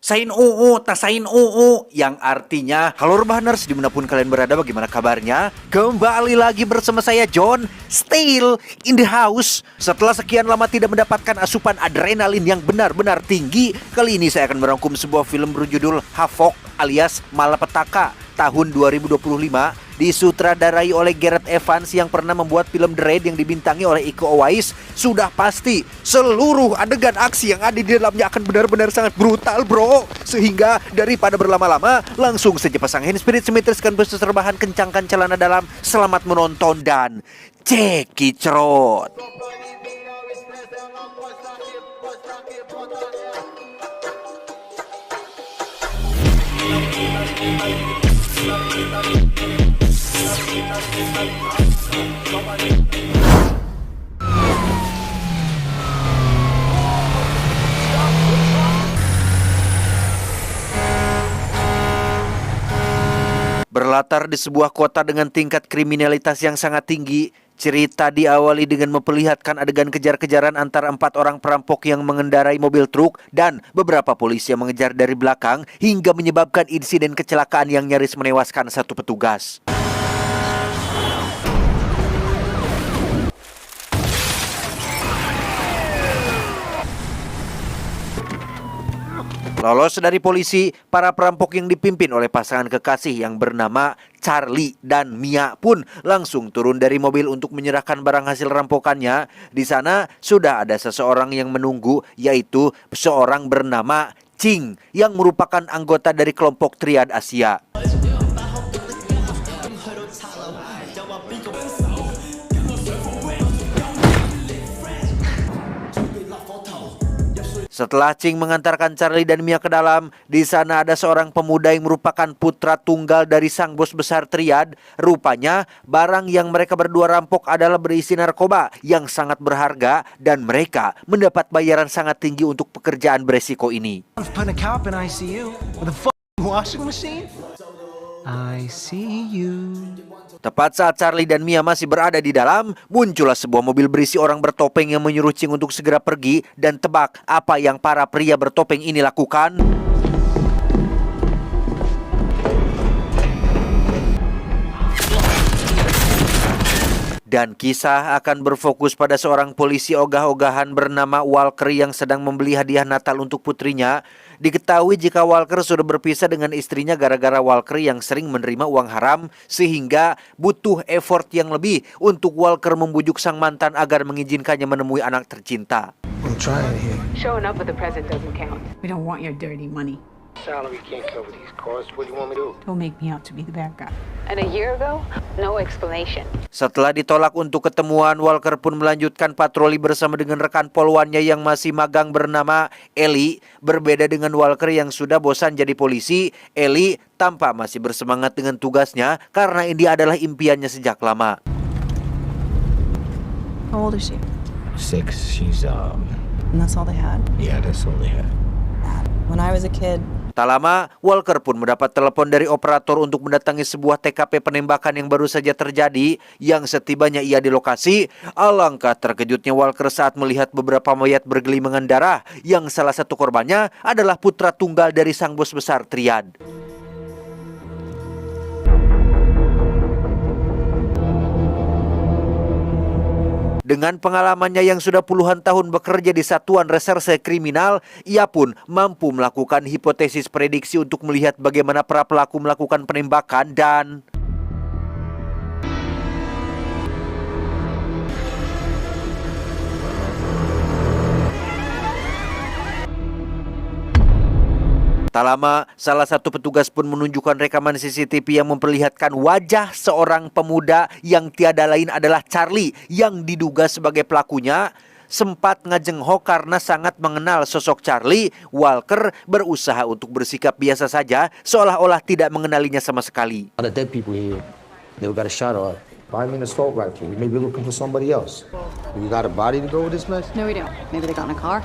Sain UU, tasain UU, yang artinya halo Rebahaners dimanapun kalian berada, bagaimana kabarnya? Kembali lagi bersama saya John, still in the house. Setelah sekian lama tidak mendapatkan asupan adrenalin yang benar-benar tinggi, kali ini saya akan merangkum sebuah film berjudul Havoc alias Malapetaka tahun 2025, disutradarai oleh Gareth Evans yang pernah membuat film The Raid yang dibintangi oleh Iko Uwais. Sudah pasti seluruh adegan aksi yang ada di dalamnya akan benar-benar sangat brutal, bro. Sehingga daripada berlama-lama, langsung saja pasang hand spirit, semitiskan bus terbahan, kencangkan celana dalam. Selamat menonton dan cekicrot. Berlatar di sebuah kota dengan tingkat kriminalitas yang sangat tinggi, cerita diawali dengan memperlihatkan adegan kejar-kejaran antara 4 orang perampok yang mengendarai mobil truk dan beberapa polisi yang mengejar dari belakang hingga menyebabkan insiden kecelakaan yang nyaris menewaskan satu petugas. Lolos dari polisi, para perampok yang dipimpin oleh pasangan kekasih yang bernama Charlie dan Mia pun langsung turun dari mobil untuk menyerahkan barang hasil rampokannya. Di sana sudah ada seseorang yang menunggu, yaitu seorang bernama Ching yang merupakan anggota dari kelompok Triad Asia. Setelah Ching mengantarkan Charlie dan Mia ke dalam, di sana ada seorang pemuda yang merupakan putra tunggal dari sang bos besar Triad. Rupanya, barang yang mereka berdua rampok adalah berisi narkoba yang sangat berharga dan mereka mendapat bayaran sangat tinggi untuk pekerjaan beresiko ini. I see you. Tepat saat Charlie dan Mia masih berada di dalam, muncullah sebuah mobil berisi orang bertopeng yang menyuruh Ching untuk segera pergi. Dan tebak apa yang para pria bertopeng ini lakukan? Dan kisah akan berfokus pada seorang polisi ogah-ogahan bernama Walker yang sedang membeli hadiah Natal untuk putrinya. Diketahui jika Walker sudah berpisah dengan istrinya gara-gara Walker yang sering menerima uang haram, sehingga butuh effort yang lebih untuk Walker membujuk sang mantan agar mengizinkannya menemui anak tercinta. I'm trying here. Showing up with the present doesn't count. We don't want your dirty money. Salary can't cover these costs. What do you want me to do? Don't make me out to be the bad guy. And a year ago, no explanation. Setelah ditolak untuk ketemuan, Walker pun melanjutkan patroli bersama dengan rekan poluannya yang masih magang bernama Ellie. Berbeda dengan Walker yang sudah bosan jadi polisi, Ellie tampak masih bersemangat dengan tugasnya karena ini adalah impiannya sejak lama. How old is she? 6. She's And that's all they had? yeah, that's all they had. When I was a kid, Tak lama, Walker pun mendapat telepon dari operator untuk mendatangi sebuah TKP penembakan yang baru saja terjadi. Yang setibanya ia di lokasi, alangkah terkejutnya Walker saat melihat beberapa mayat bergelimangan darah, yang salah satu korbannya adalah putra tunggal dari sang bos besar Triad. Dengan pengalamannya yang sudah puluhan tahun bekerja di Satuan Reserse Kriminal, ia pun mampu melakukan hipotesis prediksi untuk melihat bagaimana para pelaku melakukan penembakan dan tak lama, salah satu petugas pun menunjukkan rekaman CCTV yang memperlihatkan wajah seorang pemuda yang tiada lain adalah Charlie yang diduga sebagai pelakunya. Sempat ngajenghok karena sangat mengenal sosok Charlie, Walker berusaha untuk bersikap biasa saja seolah-olah tidak mengenalinya sama sekali. The dead people here, they got a shot of. Find me an assault rifle. We may be looking for somebody else. You got a body to go with this mess? No, we don't. Maybe they got in a car?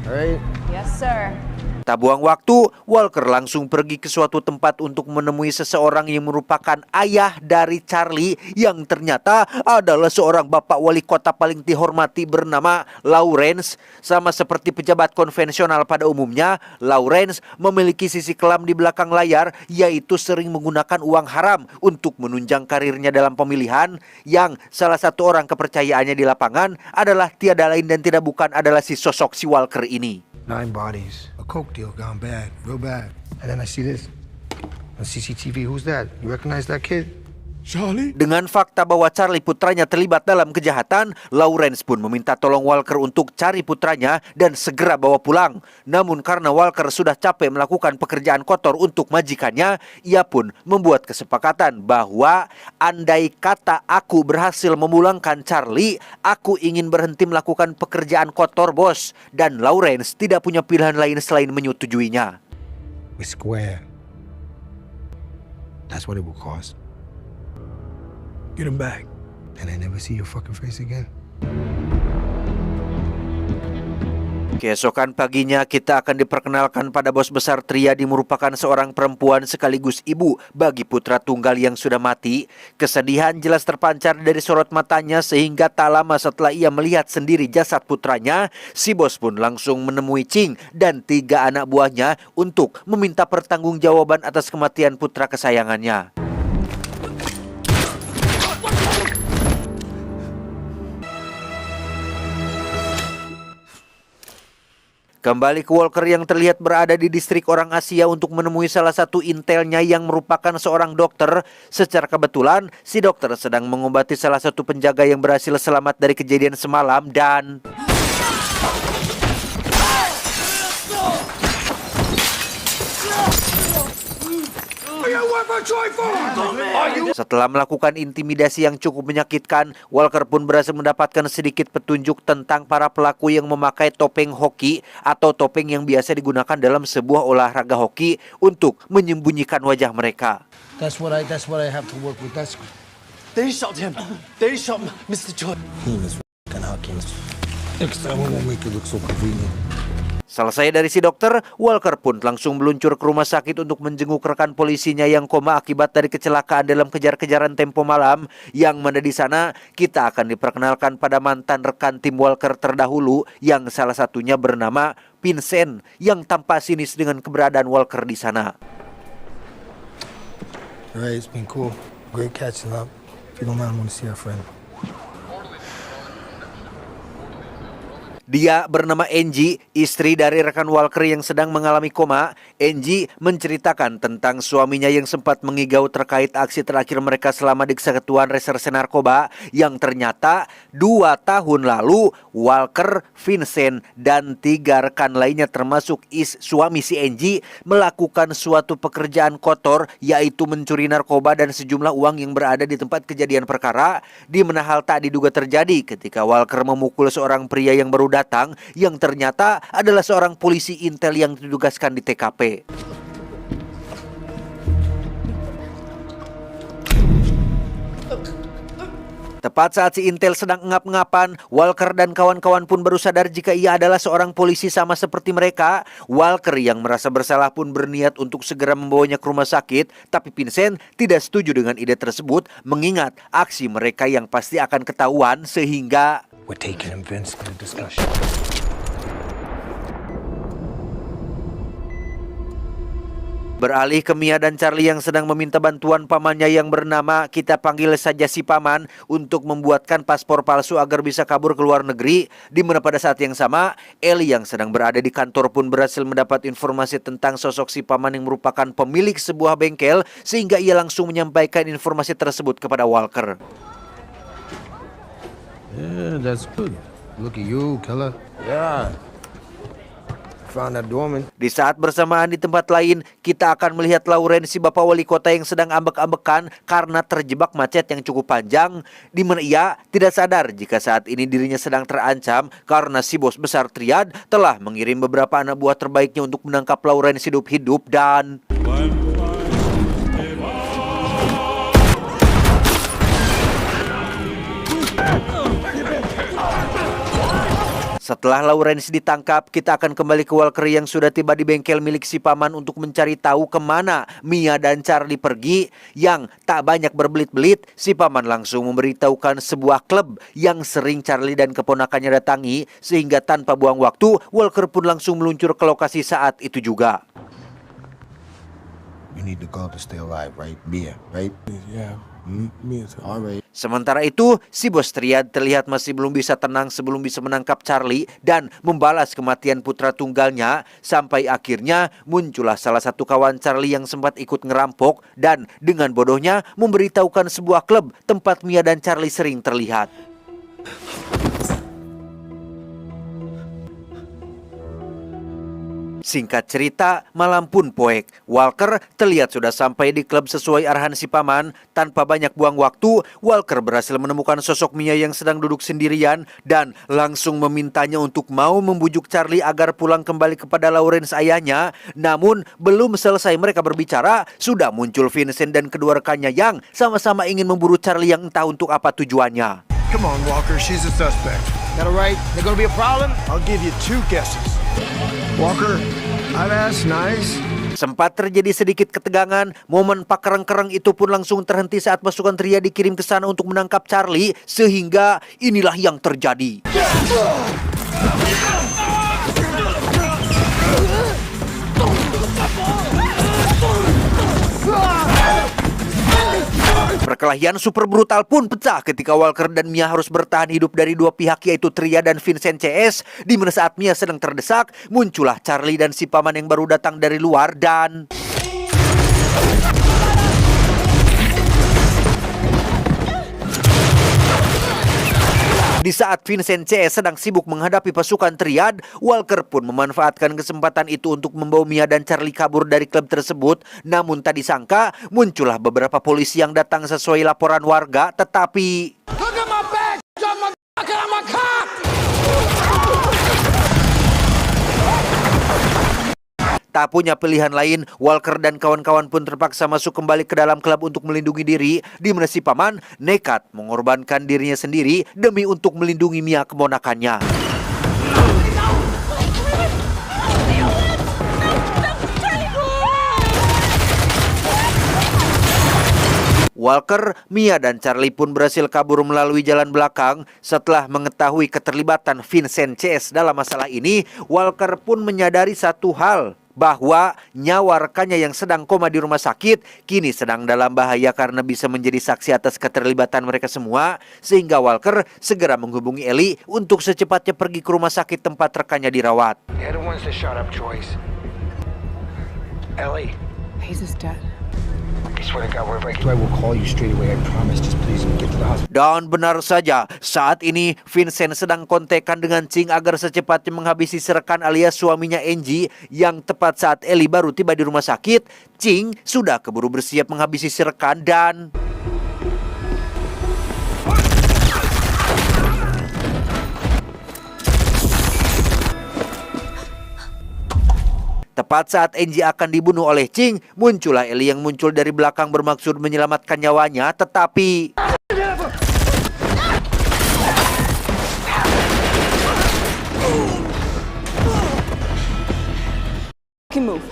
All right. Yes, sir. Tak buang waktu, Walker langsung pergi ke suatu tempat untuk menemui seseorang yang merupakan ayah dari Charlie yang ternyata adalah seorang bapak wali kota paling dihormati bernama Lawrence. Sama seperti pejabat konvensional pada umumnya, Lawrence memiliki sisi kelam di belakang layar, yaitu sering menggunakan uang haram untuk menunjang karirnya dalam pemilihan, yang salah satu orang kepercayaannya di lapangan adalah tiada lain dan tidak bukan adalah si sosok si Walker ini. 9 bodies. A coke deal gone bad, real bad. And then I see this on CCTV. Who's that? You recognize that kid? Charlie? Dengan fakta bahwa Charlie putranya terlibat dalam kejahatan, Lawrence pun meminta tolong Walker untuk cari putranya dan segera bawa pulang. Namun karena Walker sudah capek melakukan pekerjaan kotor untuk majikannya, ia pun membuat kesepakatan bahwa andai kata aku berhasil memulangkan Charlie, aku ingin berhenti melakukan pekerjaan kotor, bos. Dan Lawrence tidak punya pilihan lain selain menyetujuinya. We square. That's what it will cost. Get him back. And I never see your fucking face again. Keesokan paginya kita akan diperkenalkan pada bos besar Triadi, merupakan seorang perempuan sekaligus ibu bagi putra tunggal yang sudah mati. Kesedihan jelas terpancar dari sorot matanya sehingga tak lama setelah ia melihat sendiri jasad putranya, si bos pun langsung menemui Ching dan 3 anak buahnya untuk meminta pertanggungjawaban atas kematian putra kesayangannya. Kembali ke Walker yang terlihat berada di distrik orang Asia untuk menemui salah satu intelnya yang merupakan seorang dokter. Secara kebetulan, si dokter sedang mengobati salah satu penjaga yang berhasil selamat dari kejadian semalam dan... Setelah melakukan intimidasi yang cukup menyakitkan, Walker pun berhasil mendapatkan sedikit petunjuk tentang para pelaku yang memakai topeng hoki atau topeng yang biasa digunakan dalam sebuah olahraga hoki untuk menyembunyikan wajah mereka. That's what I have to work with. They shot him. They shot Mr. Jordan. He is fucking Hawkins. Next time I won't make it look so convenient. Selesai dari si dokter, Walker pun langsung meluncur ke rumah sakit untuk menjenguk rekan polisinya yang koma akibat dari kecelakaan dalam kejar-kejaran tempo malam. Yang mana di sana kita akan diperkenalkan pada mantan rekan tim Walker terdahulu yang salah satunya bernama Vincent yang tampak sinis dengan keberadaan Walker di sana. Alright, it's been cool. Great catching up. If you don't mind, I want to see our friend. Dia bernama Angie, istri dari rekan Walker yang sedang mengalami koma. Angie menceritakan tentang suaminya yang sempat mengigau terkait aksi terakhir mereka selama di Kesatuan Reserse Narkoba, yang ternyata 2 tahun lalu Walker, Vincent, dan 3 rekan lainnya termasuk suami si Angie melakukan suatu pekerjaan kotor, yaitu mencuri narkoba dan sejumlah uang yang berada di tempat kejadian perkara, di mana hal tak diduga terjadi ketika Walker memukul seorang pria yang baru datang yang ternyata adalah seorang polisi intel yang ditugaskan di TKP. Tepat saat si intel sedang ngap-ngapan, Walker dan kawan-kawan pun baru sadar jika ia adalah seorang polisi sama seperti mereka. Walker yang merasa bersalah pun berniat untuk segera membawanya ke rumah sakit, tapi Vincent tidak setuju dengan ide tersebut mengingat aksi mereka yang pasti akan ketahuan sehingga... We're taking him, Vince, to the discussion. Beralih ke Mia dan Charlie yang sedang meminta bantuan pamannya yang bernama, kita panggil saja si paman, untuk membuatkan paspor palsu agar bisa kabur ke luar negeri. Di mana pada saat yang sama, Ellie yang sedang berada di kantor pun berhasil mendapat informasi tentang sosok si paman yang merupakan pemilik sebuah bengkel, sehingga ia langsung menyampaikan informasi tersebut kepada Walker. Yeah, that's good. Look at you, killer. Yeah. Found that doorman. Di saat bersamaan di tempat lain, kita akan melihat Lawrence, si bapak wali kota yang sedang ambek-ambekan karena terjebak macet yang cukup panjang, di mana ia tidak sadar jika saat ini dirinya sedang terancam karena si bos besar Triad telah mengirim beberapa anak buah terbaiknya untuk menangkap Lawrence hidup-hidup dan... Setelah Lawrence ditangkap, kita akan kembali ke Walker yang sudah tiba di bengkel milik si paman untuk mencari tahu kemana Mia dan Charlie pergi. Yang tak banyak berbelit-belit, si paman langsung memberitahukan sebuah klub yang sering Charlie dan keponakannya datangi, sehingga tanpa buang waktu, Walker pun langsung meluncur ke lokasi saat itu juga. You need the girl to stay alive, right? Mia, right? Yeah, me too. All right. Sementara itu, si bos Triad terlihat masih belum bisa tenang sebelum bisa menangkap Charlie dan membalas kematian putra tunggalnya, sampai akhirnya muncullah salah satu kawan Charlie yang sempat ikut ngerampok dan dengan bodohnya memberitahukan sebuah klub tempat Mia dan Charlie sering terlihat. Singkat cerita, malam pun poek. Walker terlihat sudah sampai di klub sesuai arahan si paman. Tanpa banyak buang waktu, Walker berhasil menemukan sosok Mia yang sedang duduk sendirian dan langsung memintanya untuk mau membujuk Charlie agar pulang kembali kepada Lawrence ayahnya. Namun, belum selesai mereka berbicara, sudah muncul Vincent dan kedua rekannya yang sama-sama ingin memburu Charlie yang entah untuk apa tujuannya. Come on, Walker. She's a suspect. That all right? There gonna be a problem? I'll give you 2 guesses. Walker, I've asked nice. Sempat terjadi sedikit ketegangan, momen pakereng-kereng itu pun langsung terhenti saat pasukan Triad dikirim ke sana untuk menangkap Charlie, sehingga inilah yang terjadi. Perkelahian super brutal pun pecah ketika Walker dan Mia harus bertahan hidup dari dua pihak, yaitu Triad dan Vincent CS. Di mana saat Mia sedang terdesak, muncullah Charlie dan si paman yang baru datang dari luar dan... Di saat Vincent CS sedang sibuk menghadapi pasukan Triad, Walker pun memanfaatkan kesempatan itu untuk membawa Mia dan Charlie kabur dari klub tersebut. Namun tak disangka, muncullah beberapa polisi yang datang sesuai laporan warga, tetapi... Tak punya pilihan lain, Walker dan kawan-kawan pun terpaksa masuk kembali ke dalam klub untuk melindungi diri, di mana si paman nekat mengorbankan dirinya sendiri demi untuk melindungi Mia keponakannya. Walker, Mia, dan Charlie pun berhasil kabur melalui jalan belakang. Setelah mengetahui keterlibatan Vincent CS dalam masalah ini, Walker pun menyadari satu hal, bahwa nyawa rekannya yang sedang koma di rumah sakit kini sedang dalam bahaya karena bisa menjadi saksi atas keterlibatan mereka semua. Sehingga Walker segera menghubungi Ellie untuk secepatnya pergi ke rumah sakit tempat rekannya dirawat. They're the ones that shot up Joyce. Ellie, He's just dead. I swear to God, wherever I I will call you straight away, I promise. Just please get to the hospital. Dan benar saja, saat ini Vincent sedang kontekan dengan Ching agar secepatnya menghabisi rekan alias suaminya Angie. Yang tepat saat Ellie baru tiba di rumah sakit, Ching sudah keburu bersiap menghabisi rekan dan... Tepat saat Angie akan dibunuh oleh Ching, muncullah Ellie yang muncul dari belakang bermaksud menyelamatkan nyawanya, tetapi...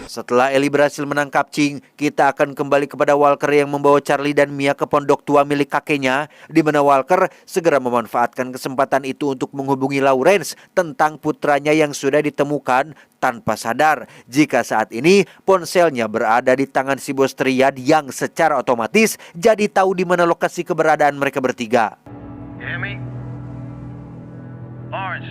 Setelah Ellie berhasil menangkap Ching, kita akan kembali kepada Walker yang membawa Charlie dan Mia ke pondok tua milik kakeknya, di mana Walker segera memanfaatkan kesempatan itu untuk menghubungi Lawrence tentang putranya yang sudah ditemukan, tanpa sadar jika saat ini ponselnya berada di tangan si bos Triad yang secara otomatis jadi tahu di mana lokasi keberadaan mereka bertiga. hear me? Lawrence.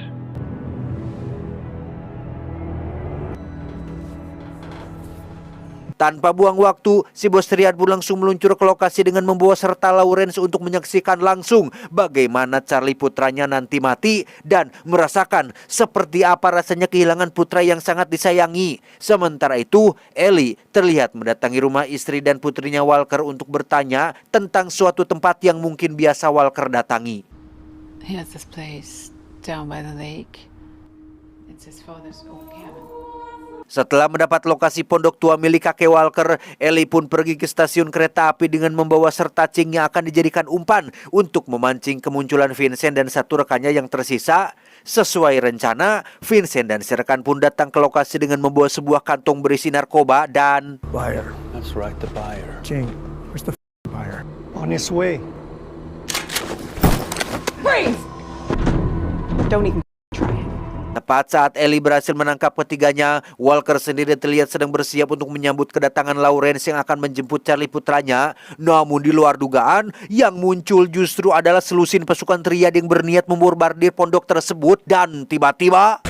Tanpa buang waktu, si bos Triad pun langsung meluncur ke lokasi dengan membawa serta Lawrence untuk menyaksikan langsung bagaimana Charlie putranya nanti mati dan merasakan seperti apa rasanya kehilangan putra yang sangat disayangi. Sementara itu, Ellie terlihat mendatangi rumah istri dan putrinya Walker untuk bertanya tentang suatu tempat yang mungkin biasa Walker datangi. He has this place down by the lake. It's his father's old cabin. Setelah mendapat lokasi pondok tua milik kakek Walker, Ellie pun pergi ke stasiun kereta api dengan membawa serta Ching yang akan dijadikan umpan untuk memancing kemunculan Vincent dan satu rekannya yang tersisa. Sesuai rencana, Vincent dan si rekan pun datang ke lokasi dengan membawa sebuah kantong berisi narkoba dan Buyer. That's right, the buyer. Jing, where's the buyer? On his way. Don't even try it. tepat saat Ellie berhasil menangkap ketiganya, Walker sendiri terlihat sedang bersiap untuk menyambut kedatangan Lawrence yang akan menjemput Charlie putranya. Namun di luar dugaan, yang muncul justru adalah selusin pasukan triad yang berniat membombardir pondok tersebut dan tiba-tiba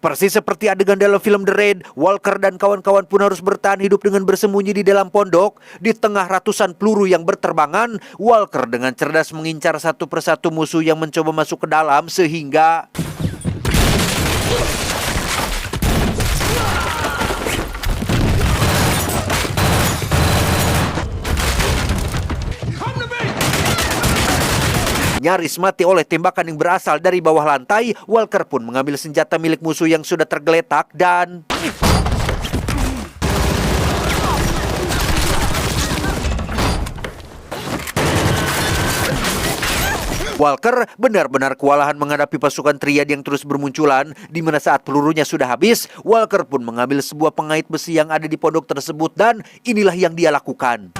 persis seperti adegan dalam film The Raid, Walker dan kawan-kawan pun harus bertahan hidup dengan bersembunyi di dalam pondok. Di tengah ratusan peluru yang berterbangan, Walker dengan cerdas mengincar satu persatu musuh yang mencoba masuk ke dalam sehingga nyaris mati oleh tembakan yang berasal dari bawah lantai. Walker pun mengambil senjata milik musuh yang sudah tergeletak dan Walker benar-benar kewalahan menghadapi pasukan triad yang terus bermunculan. Di mana saat pelurunya sudah habis, Walker pun mengambil sebuah pengait besi yang ada di pondok tersebut dan inilah yang dia lakukan.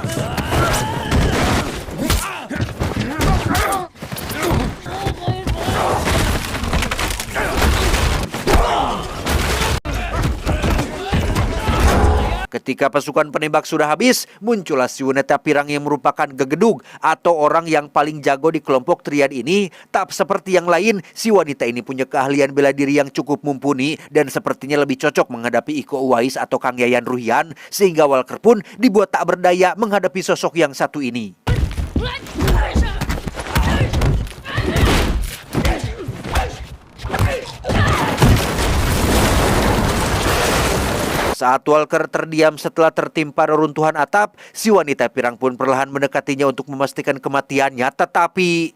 Ketika pasukan penembak sudah habis, muncullah si wanita pirang yang merupakan gegedug atau orang yang paling jago di kelompok triad ini. Tak seperti yang lain, si wanita ini punya keahlian bela diri yang cukup mumpuni dan sepertinya lebih cocok menghadapi Iko Uwais atau Kang Yayan Ruhian, sehingga Walker pun dibuat tak berdaya menghadapi sosok yang satu ini. Saat Walker terdiam setelah tertimpa reruntuhan atap, si wanita pirang pun perlahan mendekatinya untuk memastikan kematiannya, tetapi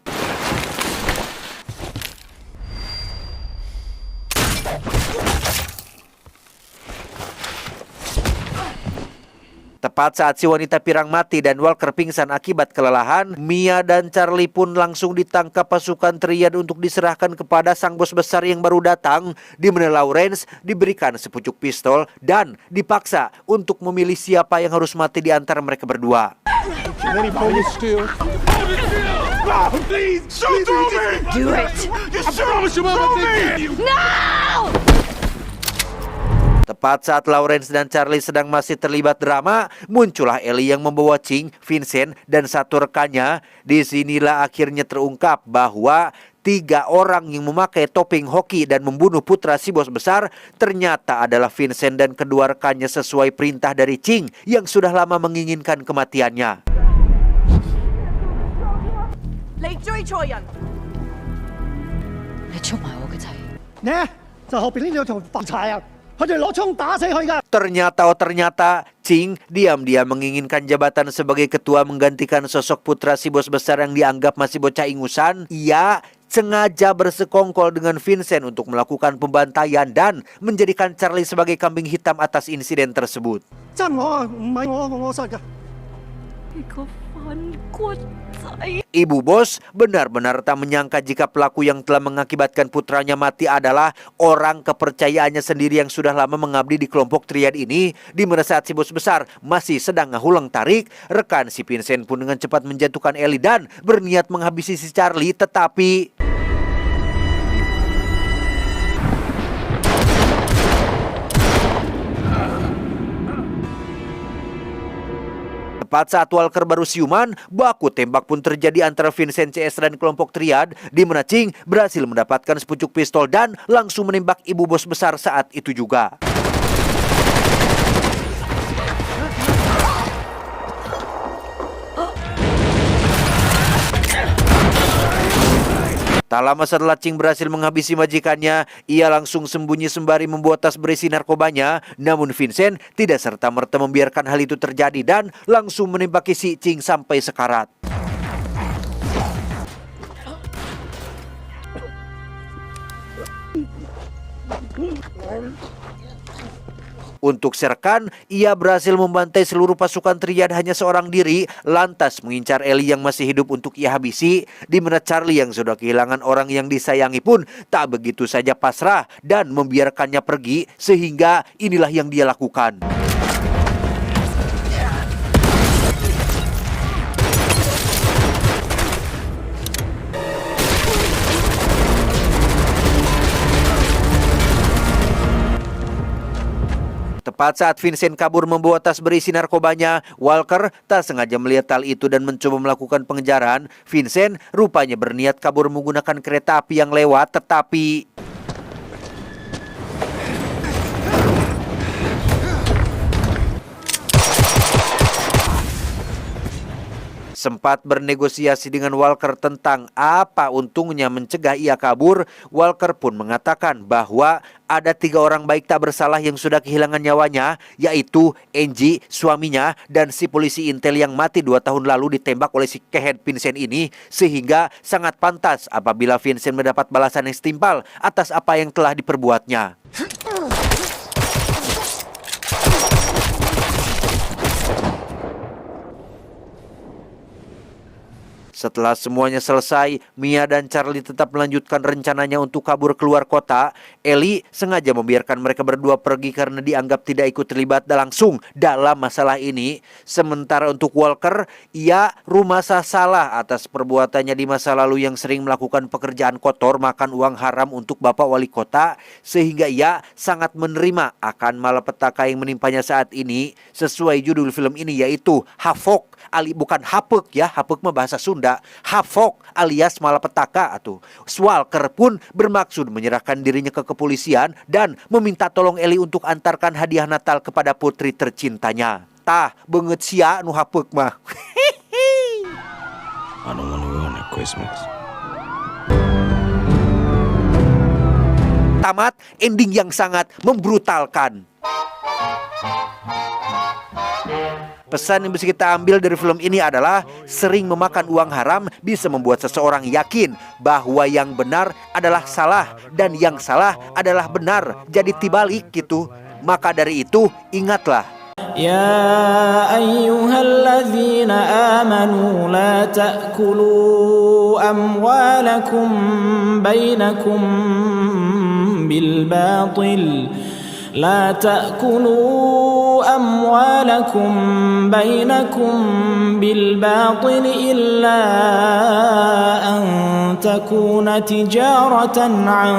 tepat saat si wanita pirang mati dan Walker pingsan akibat kelelahan, Mia dan Charlie pun langsung ditangkap pasukan triad untuk diserahkan kepada sang bos besar yang baru datang, di mana Lawrence diberikan sepucuk pistol dan dipaksa untuk memilih siapa yang harus mati di antara mereka berdua. Tepat saat Lawrence dan Charlie sedang masih terlibat drama, muncullah Ellie yang membawa Ching, Vincent, dan satu rekannya. Disinilah akhirnya terungkap bahwa 3 orang yang memakai topeng hoki dan membunuh putra si bos besar ternyata adalah Vincent dan kedua rekannya sesuai perintah dari Ching yang sudah lama menginginkan kematiannya. Ternyata Ching diam-diam menginginkan jabatan sebagai ketua menggantikan sosok putra si bos besar yang dianggap masih bocah ingusan. Ia sengaja bersekongkol dengan Vincent untuk melakukan pembantaian dan menjadikan Charlie sebagai kambing hitam atas insiden tersebut. Ibu bos benar-benar tak menyangka jika pelaku yang telah mengakibatkan putranya mati adalah orang kepercayaannya sendiri yang sudah lama mengabdi di kelompok triad ini. Di mana saat si bos besar masih sedang ngahulang tarik, rekan si Vincent pun dengan cepat menjatuhkan Ellie dan berniat menghabisi si Charlie, tetapi tepat saat Walker baru siuman, baku tembak pun terjadi antara Vincent CS dan kelompok triad, di mana Ching berhasil mendapatkan sepucuk pistol dan langsung menembak ibu bos besar saat itu juga. Tak lama setelah Ching berhasil menghabisi majikannya, ia langsung sembunyi sembari membawa tas berisi narkobanya. Namun Vincent tidak serta-merta membiarkan hal itu terjadi dan langsung menembaki si Ching sampai sekarat. Untuk Serkan, ia berhasil membantai seluruh pasukan triad hanya seorang diri, lantas mengincar Ellie yang masih hidup untuk ia habisi, di mana Charlie yang sudah kehilangan orang yang disayangi pun tak begitu saja pasrah dan membiarkannya pergi, sehingga inilah yang dia lakukan. Tepat saat Vincent kabur membawa tas berisi narkobanya, Walker tak sengaja melihat hal itu dan mencoba melakukan pengejaran. Vincent rupanya berniat kabur menggunakan kereta api yang lewat, tetapi sempat bernegosiasi dengan Walker tentang apa untungnya mencegah ia kabur. Walker pun mengatakan bahwa ada 3 orang baik tak bersalah yang sudah kehilangan nyawanya, yaitu Angie, suaminya, dan si polisi intel yang mati 2 tahun lalu ditembak oleh si kehead Vincent ini, sehingga sangat pantas apabila Vincent mendapat balasan yang setimpal atas apa yang telah diperbuatnya. Setelah semuanya selesai, Mia dan Charlie tetap melanjutkan rencananya untuk kabur keluar kota. Ellie sengaja membiarkan mereka berdua pergi karena dianggap tidak ikut terlibat langsung dalam masalah ini. Sementara untuk Walker, ia rumasa salah atas perbuatannya di masa lalu yang sering melakukan pekerjaan kotor, makan uang haram untuk Bapak Wali Kota, sehingga ia sangat menerima akan malapetaka yang menimpanya saat ini. Sesuai judul film ini, yaitu Havoc, bukan Hapek ya, Hapek mah bahasa Sunda. Havoc alias malapetaka atau Walker pun bermaksud menyerahkan dirinya ke kepolisian dan meminta tolong Ellie untuk antarkan hadiah Natal kepada putri tercintanya. Tah beungeut sia nu Hapek mah. I don't want to ruin that Christmas. Tamat ending yang sangat membrutalkan. Pesan yang bisa kita ambil dari film ini adalah sering memakan uang haram bisa membuat seseorang yakin bahwa yang benar adalah salah dan yang salah adalah benar. Jadi tibalik gitu. Maka dari itu ingatlah. يا أيها الذين آمنوا لا تأكلوا أموالكم بينكم بالباطل لا تأكلوا أموالكم بينكم بالباطل إلا أن تكون تجارة عن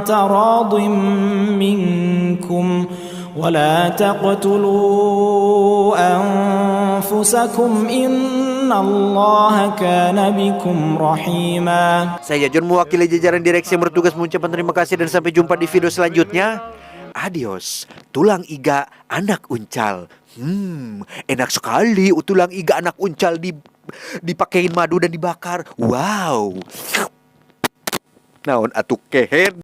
تراض منكم ولا تقتلوا أنفسكم إن الله كان بكم رحيما. Saya John mewakili jajaran direksi yang bertugas mengucapkan terima kasih dan sampai jumpa di video selanjutnya. Adios, tulang iga anak uncal. Enak sekali tulang iga anak uncal dipakein madu dan dibakar. Wow. Naon atuh keher.